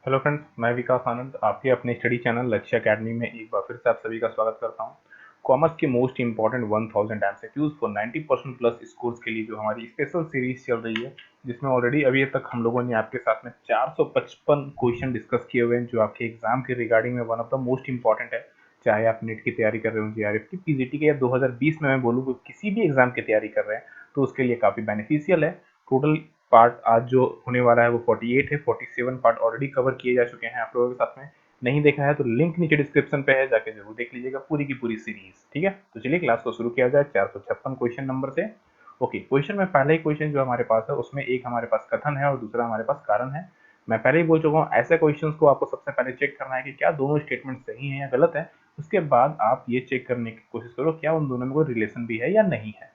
Hello friends, मैं विकास आनंद आपके अपने स्टडी चैनल लक्ष्य अकेडमी में एक बार फिर से आप सभी का स्वागत करता हूं। कॉमर्स के most important 1000 MCQs for 90% plus scores के लिए जो हमारी स्पेशल सीरीज चल रही है, जिसमें ऑलरेडी अभी तक हम लोगों ने आपके साथ में 455 क्वेश्चन डिस्कस किए हुए हैं, जो आपके एग्जाम के रिगार्डिंग में one of the most important है। चाहे आप नेट की तैयारी कर रहे हो, जेआरएफ की, पीजीटी के, या 2020 में मैं बोलूँ किसी भी एग्जाम की तैयारी कर रहे हैं तो उसके लिए काफी बेनिफिशियल है। टोटल पार्ट आज जो होने वाला है वो 48 है। 47 पार्ट ऑलरेडी कवर किए जा चुके हैं आप लोगों के साथ में। नहीं देखा है तो लिंक नीचे डिस्क्रिप्शन पे है, जाके जरूर देख लीजिएगा पूरी की पूरी सीरीज। ठीक है, तो चलिए क्लास को शुरू किया जाए 456 क्वेश्चन नंबर से। ओके, क्वेश्चन में पहला ही क्वेश्चन जो हमारे पास है उसमें एक हमारे पास कथन है और दूसरा हमारे पास कारण है। मैं पहले ही बोल चुका हूँ, ऐसे क्वेश्चंस को आपको सबसे पहले चेक करना है कि क्या दोनों स्टेटमेंट सही है या गलत है। उसके बाद आप ये चेक करने की कोशिश करो क्या उन दोनों में कोई रिलेशन भी है या नहीं है।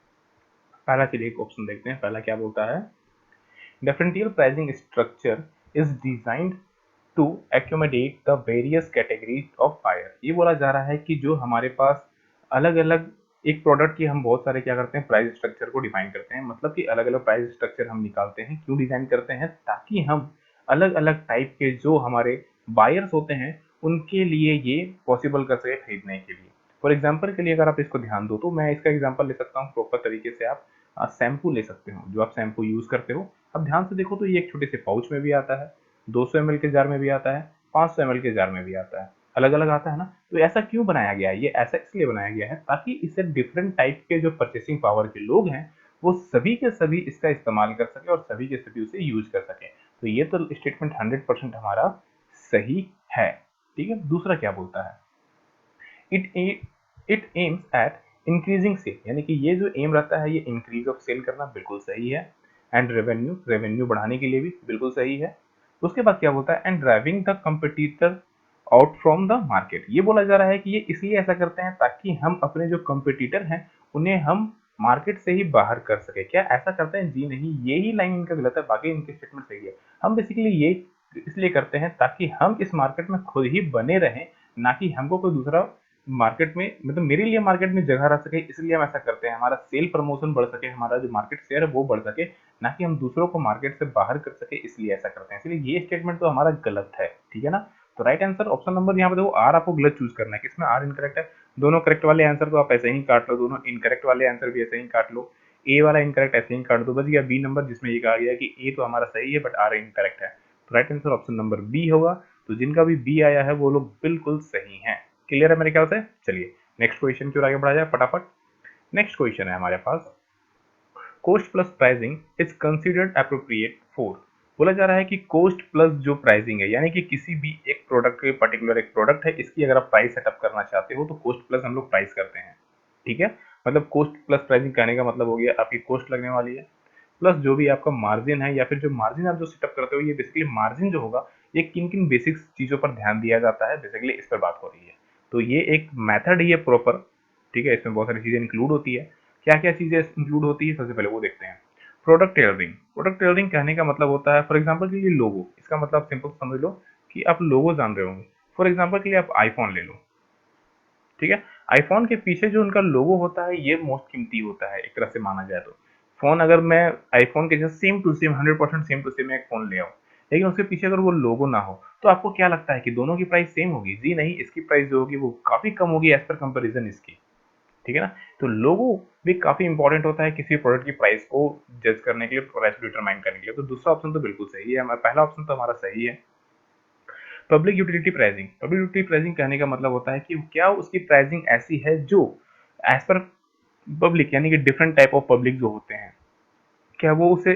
पहला चलिए एक ऑप्शन देखते हैं, पहला क्या बोलता है। Differential pricing structure is designed to accommodate the various categories of buyer। ये बोला जा रहा है कि जो हमारे पास अलग अलग एक प्रोडक्ट की हम बहुत सारे क्या करते हैं, प्राइस स्ट्रक्चर को डिफाइन करते हैं। मतलब कि अलग अलग प्राइस स्ट्रक्चर हम निकालते हैं, क्यों डिजाइन करते हैं, ताकि हम अलग अलग टाइप के जो हमारे बायर्स होते हैं उनके लिए ये पॉसिबल कर सके खरीदने के लिए। फॉर एग्जाम्पल के लिए अगर आप इसको ध्यान दो तो मैं इसका एग्जाम्पल ले सकता हूँ प्रॉपर तरीके से। आप शैम्पू ले सकते हो, जो आप शैम्पू यूज करते हो। अब ध्यान से देखो तो ये एक छोटे से पाउच में भी आता है, 200 ml के जार में भी आता है, 500 ml के जार में भी आता है, अलग अलग आता है ना। तो ऐसा क्यों बनाया गया है, ये ऐसा इसलिए बनाया गया है ताकि इसे डिफरेंट टाइप के जो परचेसिंग पावर के लोग हैं वो सभी के सभी इसका इस्तेमाल कर सके और सभी के सभी उसे यूज कर सके। तो ये तो स्टेटमेंट 100% हमारा सही है। ठीक है, दूसरा क्या बोलता है, it it aims at increasing sale, यानी कि ये जो एम रहता है ये इंक्रीज ऑफ सेल करना बिल्कुल सही है। एंड रेवेन्यू, रेवेन्यू बढ़ाने के लिए भी बिल्कुल सही है। उसके बाद क्या बोलता है, and driving the competitor out from the market. ये बोला जा रहा है कि ये इसलिए ऐसा करते हैं ताकि हम अपने जो कंपटीटर हैं उन्हें हम मार्केट से ही बाहर कर सके। क्या ऐसा करते हैं? जी नहीं, ये ही लाइन इनका गलत है, बाकी इनके स्टेटमेंट सही है। हम बेसिकली ये इसलिए करते हैं ताकि हम इस मार्केट में खुद ही बने रहें, ना कि हमको कोई दूसरा मार्केट में, मतलब मेरे लिए मार्केट में जगह रह सके, इसलिए हम ऐसा करते हैं। हमारा सेल प्रमोशन बढ़ सके, हमारा जो मार्केट शेयर है वो बढ़ सके, ना कि हम दूसरों को मार्केट से बाहर कर सके, इसलिए ऐसा करते हैं। इसलिए ये स्टेटमेंट तो हमारा गलत है। ठीक है ना। तो राइट आंसर ऑप्शन नंबर यहाँ पे देखो, आर आपको गलत चूज करना है, किसमें आर इनकरेक्ट है। दोनों करेक्ट वाले आंसर तो आप ऐसे ही काट लो, दोनों इनकरेक्ट वाले आंसर भी ऐसे ही काट लो। ए वाला इनकरेक्ट ऐसे ही काट दो, बच गया बी नंबर, जिसमें ये कहा गया कि ए तो हमारा सही है बट आर इनकरेक्ट है। तो right answer option number B होगा। तो जिनका भी बी आया है वो लोग बिल्कुल सही हैं। क्लियर है मेरे ख्याल से। चलिए नेक्स्ट क्वेश्चन की ओर आगे बढ़ा जाए फटाफट। नेक्स्ट क्वेश्चन है हमारे पास, cost plus pricing is considered appropriate for. बोला जा रहा है कि कोस्ट प्लस जो प्राइसिंग है, यानी कि किसी भी एक प्रोडक्ट के, पर्टिकुलर एक प्रोडक्ट है, इसकी अगर आप प्राइस सेटअप करना चाहते हो तो कोस्ट प्लस हम लोग प्राइस करते हैं। ठीक है, मतलब कोस्ट प्लस प्राइसिंग कहने का मतलब हो गया आपकी कोस्ट लगने वाली है प्लस जो भी आपका मार्जिन है, या फिर जो मार्जिन आप जो सेटअप करते हो, ये बेसिकली मार्जिन जो होगा ये किन किन बेसिक चीजों पर ध्यान दिया जाता है, बेसिकली इस पर बात हो रही है। तो ये एक मेथड ही है प्रॉपर। ठीक है, इसमें बहुत सारी चीजें इंक्लूड होती है। क्या क्या चीजें इंक्लूड होती है, सबसे पहले वो देखते हैं। Product tailoring. प्रोडक्ट टेलरिंग कहने का मतलब होता है, फॉर एग्जाम्पल के लिए लोगो, इसका मतलब सिंपल समझ लो कि आप लोगो जान रहे होंगे। फॉर एग्जाम्पल के लिए आप आईफोन ले लो। ठीक है, आईफोन के पीछे जो उनका लोगो होता है ये मोस्ट कीमती होता है एक तरह से माना जाए तो। फोन अगर मैं आईफोन के जैसे same to same 100% same to same एक फोन ले आऊँ, लेकिन उसके पीछे अगर वो लोगो ना हो, तो आपको क्या लगता है कि दोनों की प्राइस सेम होगी? जी नहीं, इसकी प्राइस जो होगी वो काफी कम होगी एज पर कंपेरिजन इसकी। ठीक है ना। तो लोगो भी काफी इंपॉर्टेंट होता है किसी प्रोडक्ट की प्राइस को जज करने के लिए, प्राइस को डिटरमाइन करने के लिए। तो दूसरा ऑप्शन तो बिल्कुल सही है, पहला ऑप्शन तो हमारा सही है। Public utility pricing. Public utility pricing कहने का मतलब होता है कि क्या उसकी प्राइसिंग ऐसी है जो एज पर पब्लिक, यानी कि डिफरेंट टाइप ऑफ पब्लिक जो होते हैं, क्या वो उसे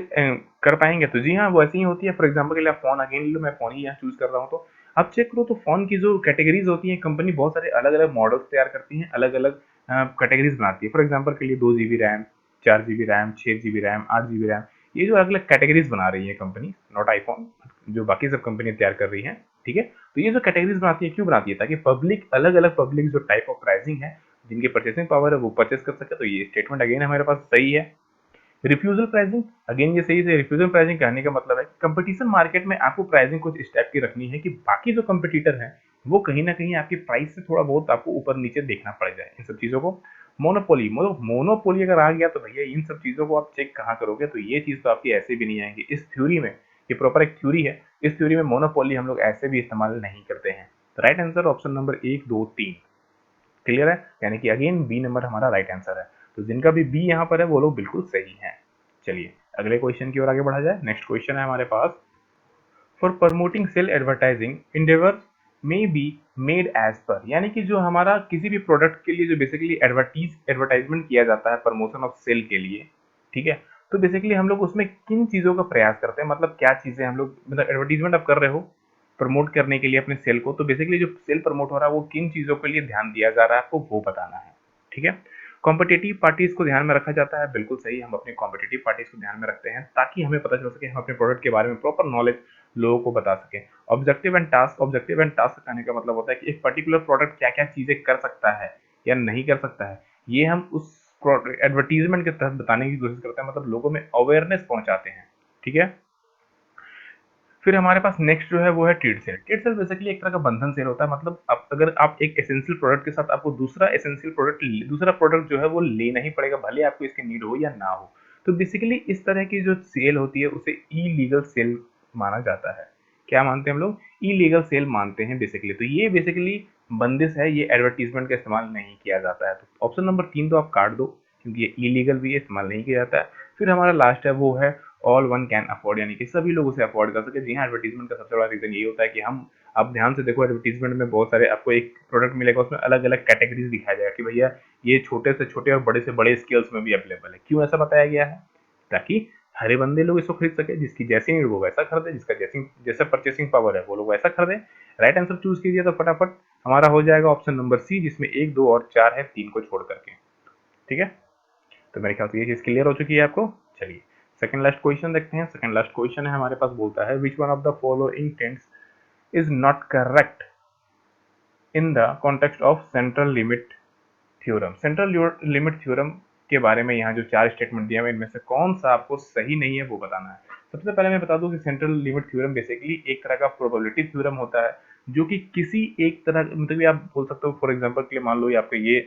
कर पाएंगे? तो जी हाँ, वो ऐसी ही होती है। फॉर एग्जाम्पल के लिए आप फोन अगेन लो, मैं फोन ही यहाँ चूज कर रहा हूँ, तो आप चेक करो तो फोन की जो कैटेगरीज होती है, कंपनी बहुत सारे अलग अलग मॉडल्स तैयार करती है, अलग अलग कैटेगरीज बनाती है। फॉर एग्जाम्पल के लिए 2 GB RAM, 4 GB RAM, 6 GB RAM, 8 GB RAM, ये जो अलग अलग कैटेगरीज बना रही है कंपनी, नॉट आईफोन, जो बाकी सब कंपनी तैयार कर रही है। ठीक है, तो ये जो कैटेगरीज बनाती है क्यों बनाती है? ताकि पब्लिक, अलग अलग पब्लिक जो टाइप ऑफ प्राइसिंग है, जिनकी परचेसिंग पावर है वो परचेस कर सके। तो ये स्टेटमेंट अगेन हमारे पास सही है। रिफ्यूजल प्राइसिंग, अगेन ये सही है। रिफ्यूजल प्राइसिंग कहने का मतलब है कंपटीशन मार्केट में आपको प्राइसिंग कुछ इस टाइप की रखनी है कि बाकी जो कंपटीटर हैं वो कहीं ना कहीं आपकी प्राइस से थोड़ा बहुत आपको ऊपर नीचे देखना पड़ जाए, इन सब चीजों को। मोनोपोली, मोनोपोली अगर आ गया तो भैया इन सब चीजों को आप चेक कहाँ करोगे? तो ये चीज तो आपकी ऐसे भी नहीं आएंगी इस थ्योरी में। ये प्रॉपर एक थ्योरी है, इस थ्योरी में मोनोपोली हम लोग ऐसे भी इस्तेमाल नहीं करते हैं। Right answer option number 1, 2, 3। Clear है, यानी कि अगेन बी नंबर हमारा राइट आंसर है। तो जिनका भी बी यहाँ पर है वो लोग बिल्कुल सही हैं। चलिए अगले क्वेश्चन की ओर आगे बढ़ा जाए। नेक्स्ट क्वेश्चन है हमारे पास, for promoting sale advertising endeavour may be made as per, यानी कि जो हमारा किसी भी प्रोडक्ट के लिए जो बेसिकली एडवर्टाइजमेंट किया जाता है प्रमोशन ऑफ सेल के लिए, ठीक है, तो बेसिकली हम लोग उसमें किन चीजों का प्रयास करते हैं, मतलब क्या चीजें हम लोग, मतलब एडवर्टीजमेंट आप कर रहे हो प्रमोट करने के लिए अपने सेल को, तो बेसिकली जो सेल प्रमोट हो रहा है वो किन चीजों के लिए ध्यान दिया जा रहा है आपको वो बताना है। ठीक है, कॉम्पिटिटिव पार्टीज को ध्यान में रखा जाता है, बिल्कुल सही, हम अपने कॉम्पिटिटिव पार्टीज को ध्यान में रखते हैं ताकि हमें पता चल सके, हम अपने प्रोडक्ट के बारे में प्रॉपर नॉलेज लोगों को बता सकें। ऑब्जेक्टिव एंड टास्क कहने का मतलब होता है कि एक पर्टिकुलर प्रोडक्ट क्या क्या चीजें कर सकता है या नहीं कर सकता है, ये हम उस एडवर्टीजमेंट के तहत बताने की कोशिश करते हैं, मतलब लोगों में अवेयरनेस पहुंचाते हैं। ठीक है, फिर हमारे पास नेक्स्ट जो है वो है trade sale. Trade sale basically एक तरह का बंधन सेल होता है, मतलब आप अगर आप एक एसेंशियल प्रोडक्ट के साथ आपको दूसरा प्रोडक्ट जो है वो लेना ही पड़ेगा, भले आपको इसकी नीड हो या ना हो। तो बेसिकली इस तरह की जो सेल होती है उसे इलीगल सेल माना जाता है। क्या मानते हैं हम लोग? इलीगल सेल मानते हैं बेसिकली। तो ये बेसिकली बंदिश है, ये एडवर्टीजमेंट का इस्तेमाल नहीं किया जाता है। तो ऑप्शन नंबर 3 तो आप काट दो क्योंकि ये इलीगल भी है, इस्तेमाल नहीं किया जाता है। फिर हमारा लास्ट है वो है ऑल वन कैन अफोर्ड, यानी कि सभी लोग उसे अफोर्ड कर सके। जी हाँ, एडवर्टीजमेंट का सबसे बड़ा रीजन ये होता है कि हम, आप ध्यान से देखो एडवर्टीजमेंट में बहुत सारे आपको एक प्रोडक्ट मिलेगा, उसमें अलग अलग कैटेगरीज दिखाया जाएगा कि भैया ये छोटे से छोटे और बड़े से बड़े स्केल्स में भी अवेलेबल है। क्यों ऐसा बताया गया है? ताकि हरे बंदे लोग इसको खरीद सके, जिसकी जैसी नीड वो वैसा खरीदे, जिसका जैसा परचेसिंग पावर है वो लोग वैसा खरीदे। राइट आंसर चूज कीजिए तो फटाफट हमारा हो जाएगा ऑप्शन नंबर सी, जिसमें 1, 2 और 4 है, 3 को छोड़ करके। ठीक है, तो मेरे ख्याल से ये चीज क्लियर हो चुकी है आपको। चलिए सेकंड लास्ट क्वेश्चन देखते हैं। सेकंड लास्ट क्वेश्चन है हमारे पास, बोलता है which one of the following tense is not correct in the context of central limit theorem. Central limit theorem के बारे में यहाँ जो 4 स्टेटमेंट दिया है इनमें से कौन सा आपको सही नहीं है वो बताना है। सबसे पहले मैं बता दूं कि सेंट्रल लिमिट थ्योरम बेसिकली एक तरह का प्रोबेबिलिटी थ्योरम होता है, जो कि किसी एक तरह, मतलब आप बोल सकते हो फॉर एग्जांपल के लिए मान लो ये आपका ये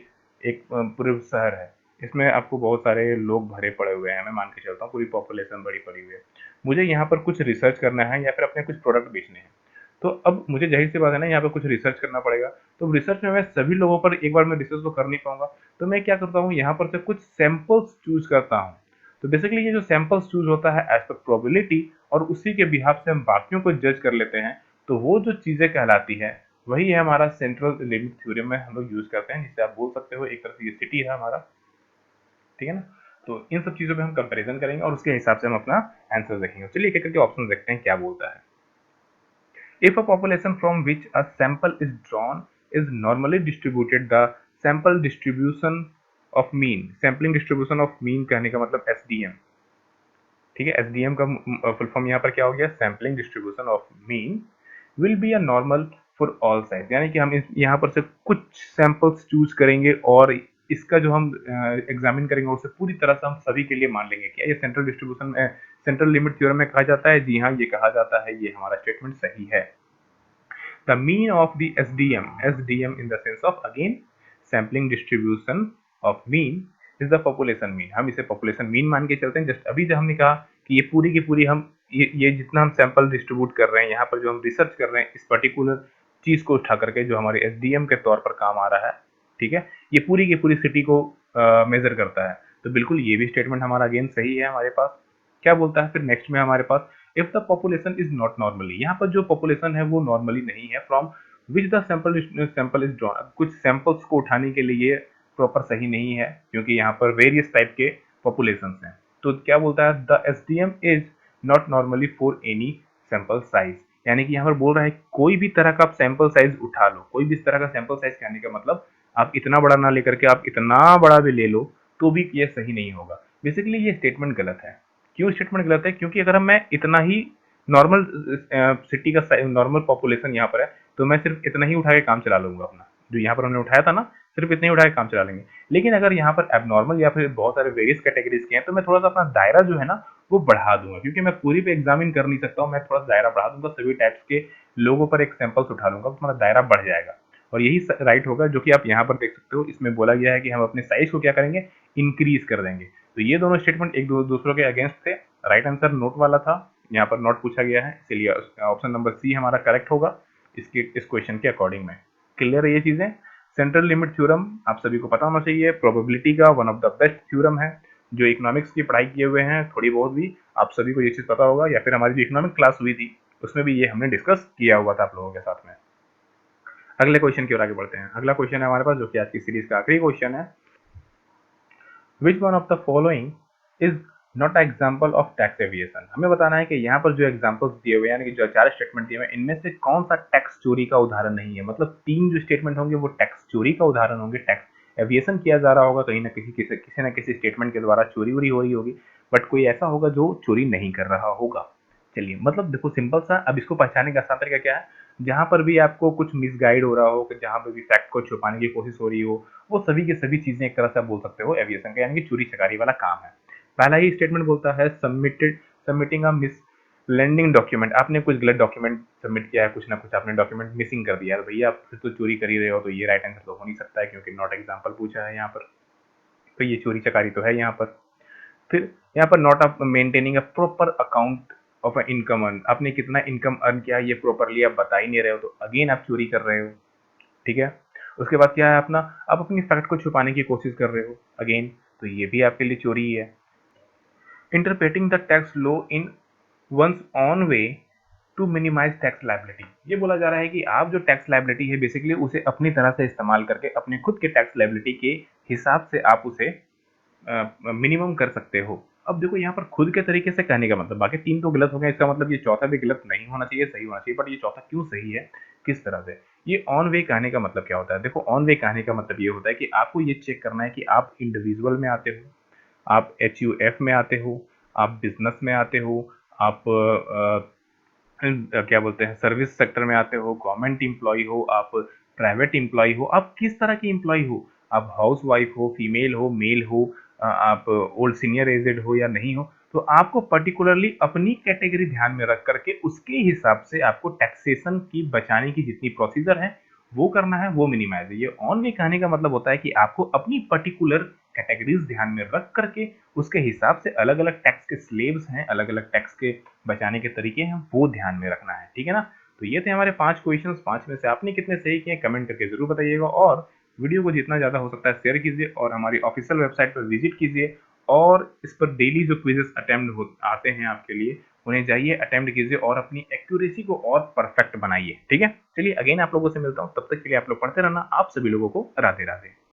एक पूरे शहर है, इसमें आपको बहुत सारे लोग भरे पड़े हुए हैं, मैं मान के चलता हूँ पूरी पॉपुलेशन भरी पड़ी हुई है। मुझे यहाँ पर कुछ रिसर्च करना है या फिर अपने कुछ प्रोडक्ट बेचने हैं, तो अब मुझे जाहिर सी बात है ना, यहाँ पे कुछ रिसर्च करना पड़ेगा। तो रिसर्च में मैं सभी लोगों पर एक बार में रिसर्च तो कर नहीं पाऊंगा, तो मैं क्या करता हूँ, यहाँ पर से कुछ सैंपल्स चूज करता हूँ। तो बेसिकली ये जो सैंपल्स चूज होता है एज पर प्रोबेबिलिटी, और उसी के बिहाफ से हम बाकियों को जज कर लेते हैं, तो वो जो चीजें कहलाती है वही है हमारा सेंट्रल लिमिट थ्योरम में हम लोग यूज करते हैं, जिसे आप बोल सकते हो एक तरह से ये सिटी है हमारा। ठीक है ना, तो इन सब चीजों पे हम कंपेरिजन करेंगे और उसके हिसाब से हम अपना आंसर देखेंगे। चलिए एक एक करके ऑप्शन देखते हैं क्या बोलता है। If a population from which a sample is drawn is normally distributed, the sample distribution of mean, sampling distribution of mean कहने का मतलब SDM। ठीक है, SDM का फुल फॉर्म यहाँ पर क्या हो गया, sampling distribution of mean will be a normal for all size, यानी कि हम यहाँ पर से कुछ सैंपल्स चूज करेंगे और इसका जो हम एग्जामिन करेंगे उसे पूरी तरह से हम सभी के लिए मान लेंगे। क्या ये सेंट्रल डिस्ट्रीब्यूशन में, सेंट्रल लिमिट थ्योरम में कहा जाता है? जी हाँ, ये कहा जाता है, ये हमारा स्टेटमेंट सही है। The mean of the SDM in the sense of again sampling distribution of mean is the population mean। हम इसे population mean मान के चलते हैं। जस्ट अभी जब हमने कहा कि ये पूरी की पूरी हम ये जितना हम सैंपल डिस्ट्रीब्यूट कर रहे हैं, यहाँ पर जो हम रिसर्च कर रहे हैं इस पर्टिकुलर चीज को उठा करके जो हमारे SDM के तौर पर काम आ रहा है, ठीक है, ये पूरी की पूरी सिटी को मेजर करता है। तो बिल्कुल ये भी स्टेटमेंट हमारा अगेन सही है हमारे पास। क्या बोलता है फिर नेक्स्ट में हमारे पास, if the population is not normally, यहाँ पर जो पॉपुलेशन है वो नॉर्मली नहीं है, from which the sample is drawn, कुछ सैंपल्स को उठाने के लिए प्रॉपर सही नहीं है क्योंकि यहाँ पर वेरियस टाइप के पॉपुलेशन हैं। तो क्या बोलता है, the SDM is not normally for any sample size, यानी कि यहाँ पर बोल रहा है कोई भी तरह का आप सैंपल साइज उठा लो, कोई भी इस तरह का सैंपल साइज कहने का मतलब आप इतना बड़ा ना लेकर के आप इतना बड़ा भी ले लो तो भी ये सही नहीं होगा। बेसिकली ये स्टेटमेंट गलत है। क्यों स्टेटमेंट गलत है? क्योंकि अगर मैं इतना ही नॉर्मल सिटी का नॉर्मल पॉपुलेशन यहाँ पर है तो मैं सिर्फ इतना ही उठा के काम चला लूंगा अपना, जो यहाँ पर हमने उठाया था ना, सिर्फ इतना ही उठा के काम चला लेंगे। लेकिन अगर यहाँ पर एबनॉर्मल या फिर बहुत सारे वेरियस कैटेगरीज के हैं तो मैं थोड़ा सा अपना दायरा जो है ना वो बढ़ा दूंगा, क्योंकि मैं पूरी पे एग्जामिन कर नहीं सकता हूँ, मैं थोड़ा सा दायरा बढ़ा दूंगा, सभी टाइप्स के लोगों पर एक सैंपल्स उठा लूंगा, तुम्हारा दायरा बढ़ जाएगा। और यही राइट होगा जो कि आप यहाँ पर देख सकते हो, इसमें बोला गया है कि हम अपने साइज को क्या करेंगे, इंक्रीज कर देंगे। तो ये दोनों स्टेटमेंट एक दूसरों के अगेंस्ट थे। राइट आंसर नोट वाला था, यहाँ पर नॉट पूछा गया है, इसलिए ऑप्शन नंबर सी हमारा करेक्ट होगा इस क्वेश्चन के अकॉर्डिंग में। क्लियर है ये चीजें? सेंट्रल लिमिट थ्योरम आप सभी को पता होना चाहिए, प्रोबेबिलिटी का one of the best theorem है। जो इकोनॉमिक्स की पढ़ाई किए हुए हैं थोड़ी बहुत भी, आप सभी को ये चीज पता होगा, या फिर हमारी जो इकोनॉमिक क्लास हुई थी उसमें भी ये हमने डिस्कस किया हुआ था आप लोगों के साथ में। अगले क्वेश्चन की ओर आगे बढ़ते हैं। अगला क्वेश्चन है हमारे पास, जो कि आज की सीरीज का आखिरी क्वेश्चन है। Which one of the following is not example of tax aviation. हमें बताना है कि यहाँ पर जो एग्जाम्पल्स दिए हुए हैं, यानी कि जो 4 स्टेटमेंट दिए हुए हैं, इनमें से कौन सा टैक्स चोरी का उदाहरण नहीं है। मतलब 3 जो स्टेटमेंट होंगे वो टैक्स चोरी का उदाहरण होंगे, टैक्स एविएशन किया जा रहा होगा कहीं ना किसी ना किसी स्टेटमेंट के द्वारा चोरी वोरी हो रही होगी, बट कोई ऐसा होगा जो चोरी नहीं कर रहा होगा। चलिए, मतलब देखो सिंपल सा, अब इसको पहचानने का आसान तरीका क्या है, जहां पर भी आपको कुछ मिसगाइड हो रहा हो, कि जहां पर भी फैक्ट को छुपाने की कोशिश हो रही हो, वो सभी की सभी चीजें एक तरह से आप बोल सकते हो एविएशन का, यानी कि चोरी चकारी वाला काम है। पहला ही स्टेटमेंट बोलता है submitting a miss lending document. आपने कुछ गलत डॉक्यूमेंट सबमिट किया है, कुछ ना कुछ आपने डॉक्यूमेंट मिसिंग कर दिया है, भैया आप फिर तो चोरी कर ही रहे हो, तो ये राइट आंसर तो हो नहीं सकता है, क्योंकि नॉट एग्जाम्पल पूछा है यहाँ पर, तो ये चोरी चकारी तो है यहाँ पर। फिर यहाँ पर not of maintaining a proper account of a income earn, आपने कितना इनकम अर्न किया ये प्रॉपरली आप बता ही नहीं रहे हो, तो अगेन आप चोरी कर रहे हो। ठीक है। उसके बाद क्या है अपना, आप अपनी फैक्ट को छुपाने की कोशिश कर रहे हो, अगेन तो ये भी आपके लिए चोरी ही है। Interpreting the tax law in one's own way to minimize tax liability. ये बोला जा रहा है कि आप जो टैक्स लाइबिलिटी है बेसिकली उसे अपनी तरह से इस्तेमाल करके अपने खुद के टैक्स लाइबिलिटी के हिसाब से आप उसे मिनिमम कर सकते हो। अब देखो यहाँ पर खुद के तरीके से कहने का मतलब, बाकी 3 तो गलत हो गए, इसका मतलब ये चौथा भी गलत नहीं होना चाहिए, सही होना चाहिए, बट ये चौथा क्यों सही है, किस तरह से? ये ऑन वे कहने का मतलब क्या होता है? देखो ऑन वे कहने का मतलब ये होता है कि आपको ये चेक करना है कि आप इंडिविजुअल में आते हो, आप HUF में आते हो, आप बिजनेस में आते हो, आप क्या बोलते हैं सर्विस सेक्टर में आते हो, गवर्नमेंट एम्प्लॉय हो, आप प्राइवेट एम्प्लॉय हो, आप किस तरह की एम्प्लॉय हो, आप हाउस वाइफ हो, फीमेल हो, मेल हो, आप ओल्ड सीनियर एजेड हो या नहीं हो, तो आपको पर्टिकुलरली अपनी कैटेगरी ध्यान में रख करके उसके हिसाब से आपको टैक्सेशन की बचाने की जितनी प्रोसीजर है वो करना है, वो मिनिमाइज है। ये ऑन वे कहने का मतलब होता है कि आपको अपनी पर्टिकुलर कैटेगरीज ध्यान में रख करके उसके हिसाब से अलग अलग टैक्स के स्लेब्स हैं, अलग अलग टैक्स के बचाने के तरीके हैं, वो ध्यान में रखना है। ठीक है ना? तो ये थे हमारे 5 क्वेश्चंस। 5 में से आपने कितने सही किए कमेंट करके जरूर बताइएगा, और वीडियो को जितना ज़्यादा हो सकता है शेयर कीजिए, और हमारी ऑफिशियल वेबसाइट पर विजिट कीजिए, और इस पर डेली जो क्विजेस अटेम्प्ट आते हैं आपके लिए, उन्हें जाइए अटेम्प्ट कीजिए और अपनी एक्यूरेसी को और परफेक्ट बनाइए। ठीक है? चलिए अगेन आप लोगों से मिलता हूँ, तब तक के लिए आप लोग पढ़ते रहना। आप सभी लोगों को राधे राधे।